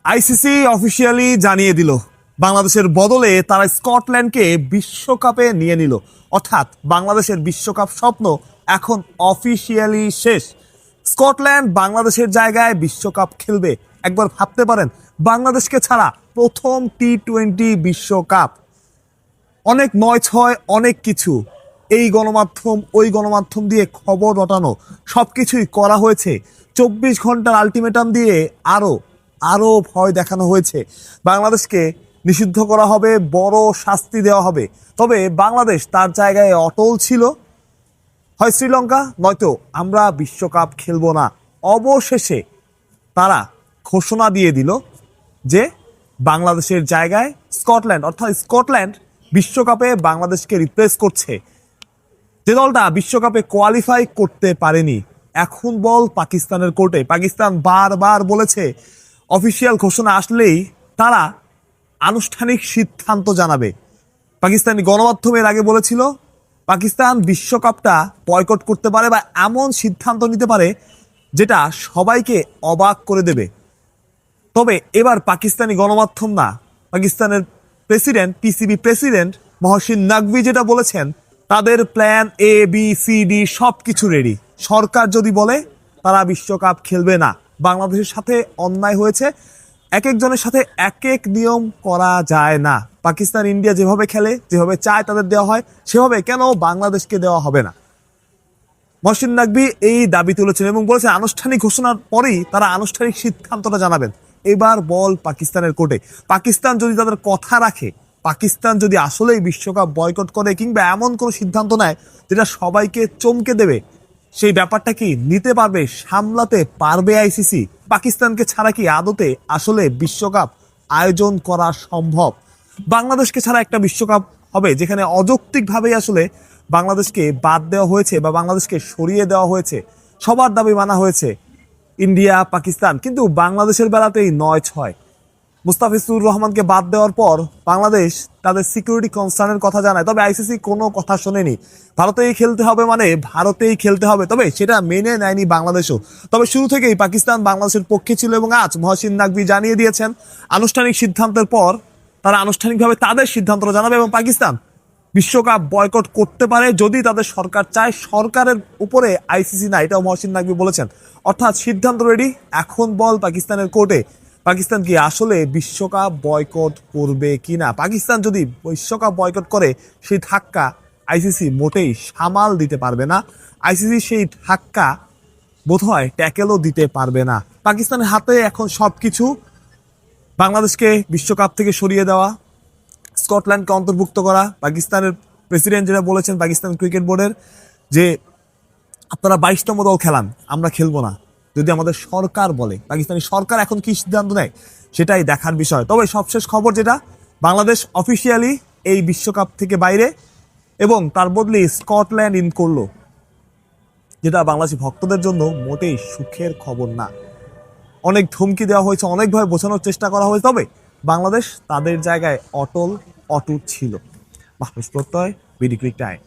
ICC officially জানিয়ে দিল বাংলাদেশের বদলে তারা স্কটল্যান্ডকে বিশ্বকাপে নিয়ে নিল। অর্থাৎ বাংলাদেশের বিশ্বকাপ স্বপ্ন এখন অফিসিয়ালি শেষ। স্কটল্যান্ড বাংলাদেশের জায়গায় বিশ্বকাপ খেলবে। একবার ভাবতে পারেন, বাংলাদেশকে ছাড়া প্রথম টি-20 বিশ্বকাপ। অনেক নয় ছয়, অনেক কিছু, এই গণমাধ্যম ওই গণমাধ্যম দিয়ে খবর রটানো সবকিছুই করা হয়েছে। 24 ঘন্টার আলটিমেটাম দিয়ে আরো আরো ভয় দেখানো হয়েছে। বাংলাদেশকে নিষিদ্ধ করা হবে, বড় শাস্তি দেওয়া হবে। তবে বাংলাদেশ তার জায়গায় অটল ছিল। হয় শ্রীলঙ্কা, নয়তো আমরা বিশ্বকাপ খেলবো না। অবশেষে তারা ঘোষণা দিয়ে দিল যে বাংলাদেশের জায়গায় স্কটল্যান্ড, অর্থাৎ স্কটল্যান্ড বিশ্বকাপে বাংলাদেশকে রিপ্লেস করছে। যে দলটা বিশ্বকাপে কোয়ালিফাই করতে পারেনি, এখন বল পাকিস্তানের কোর্টে। পাকিস্তান বারবার বলেছে অফিসিয়াল ঘোষণা আসলেই তারা আনুষ্ঠানিক সিদ্ধান্ত জানাবে। পাকিস্তানি গণমাধ্যমের আগে বলেছিল পাকিস্তান বিশ্বকাপটা বয়কট করতে পারে বা এমন সিদ্ধান্ত নিতে পারে যেটা সবাইকে অবাক করে দেবে। তবে এবার পাকিস্তানি গণমাধ্যম না, পাকিস্তানের president, PCB president Mohsin Naqvi যেটা বলেছেন, তাদের plan A B C D সব কিছু রেডি। সরকার যদি বলে তারা বিশ্বকাপ খেলবে না। বাংলাদেশের সাথে অন্যায় হয়েছে, এক একজনের সাথে এক এক নিয়ম করা যায় না। পাকিস্তান ইন্ডিয়া যেভাবে খেলে, যেভাবে চায় তাদের দেওয়া হয়, সেভাবে কেন বাংলাদেশকে দেওয়া হবে না? মহসিন নাকভি এই দাবি তুলেছেন এবং বলেছেন আনুষ্ঠানিক ঘোষণার পরেই তারা আনুষ্ঠানিক সিদ্ধান্তটা জানাবেন। এবার বল পাকিস্তানের কোর্টে। পাকিস্তান যদি তাদের কথা রাখে, পাকিস্তান যদি আসলেই বিশ্বকাপ বয়কট করে কিংবা এমন কোনো সিদ্ধান্ত নেয় যেটা সবাইকে চমকে দেবে, সেই ব্যাপারটা কি নিতে পারবে, সামলাতে পারবে আইসিসি? পাকিস্তানকে ছাড়া কি আদতে আসলে বিশ্বকাপ আয়োজন করা সম্ভব? বাংলাদেশকে ছাড়া একটা বিশ্বকাপ হবে যেখানে অযৌক্তিকভাবেই আসলে বাংলাদেশকে বাদ দেওয়া হয়েছে বা বাংলাদেশকে সরিয়ে দেওয়া হয়েছে। সবার দাবি মানা হয়েছে, ইন্ডিয়া, পাকিস্তান, কিন্তু বাংলাদেশের বেলাতেই 9-6। মুস্তাফিজুর রহমানকে বাদ দেওয়ার পর বাংলাদেশ তাদের সিকিউরিটি কনসার্নের কথা জানায়, তবে আইসিসি কোনো কথা শোনেনি। ভারতেই খেলতে হবে মানে ভারতেই খেলতে হবে, তবে সেটা মেনে নেয়নি বাংলাদেশও। তবে শুরু থেকেই পাকিস্তান বাংলাদেশের পক্ষে ছিল এবং আজ মহসিন নাকভি জানিয়ে দিয়েছেন আনুষ্ঠানিক সিদ্ধান্তের পর তারা আনুষ্ঠানিকভাবে তাদের সিদ্ধান্তটা জানাবে এবং পাকিস্তান বিশ্বকাপ বয়কট করতে পারে যদি তাদের সরকার চায়। সরকারের উপরে আইসিসি না, এটাও মহসিন নাকভি বলেছেন। অর্থাৎ সিদ্ধান্ত রেডি, এখন বল পাকিস্তানের কোর্টে। পাকিস্তান কি আসলে বিশ্বকাপ বয়কট করবে কিনা? পাকিস্তান যদি বিশ্বকাপ বয়কট করে, সেই ধাক্কা আইসিসি মোটেই সামাল দিতে পারবে না। আইসিসি সেই ধাক্কা বোধহয় ট্যাকেলও দিতে পারবে না। পাকিস্তানের হাতে এখন সবকিছু। বাংলাদেশকে বিশ্বকাপ থেকে সরিয়ে দেওয়া, স্কটল্যান্ডকে অন্তর্ভুক্ত করা। পাকিস্তানের প্রেসিডেন্ট যেটা বলেছেন পাকিস্তান ক্রিকেট বোর্ডের, যে আপনারা 22তম দল খেলান, আমরা খেলবো না যদি আমাদের সরকার বলে। পাকিস্তানি সরকার এখন কি সিদ্ধান্ত নেয় সেটাই দেখার বিষয়। তবে সবশেষ খবর যেটা, বাংলাদেশ অফিসিয়ালি এই বিশ্বকাপ থেকে বাইরে এবং তার বদলে স্কটল্যান্ড ইন করলো, যেটা বাংলাদেশি ভক্তদের জন্য মোটেই সুখের খবর না। অনেক ধমকি দেওয়া হয়েছে, অনেকভাবে বোঝানোর চেষ্টা করা হয়েছে, তবে বাংলাদেশ তাদের জায়গায় অটল অটুট ছিল। মাহফুজ প্রত্যয়, বিডি ক্রিক টাইম।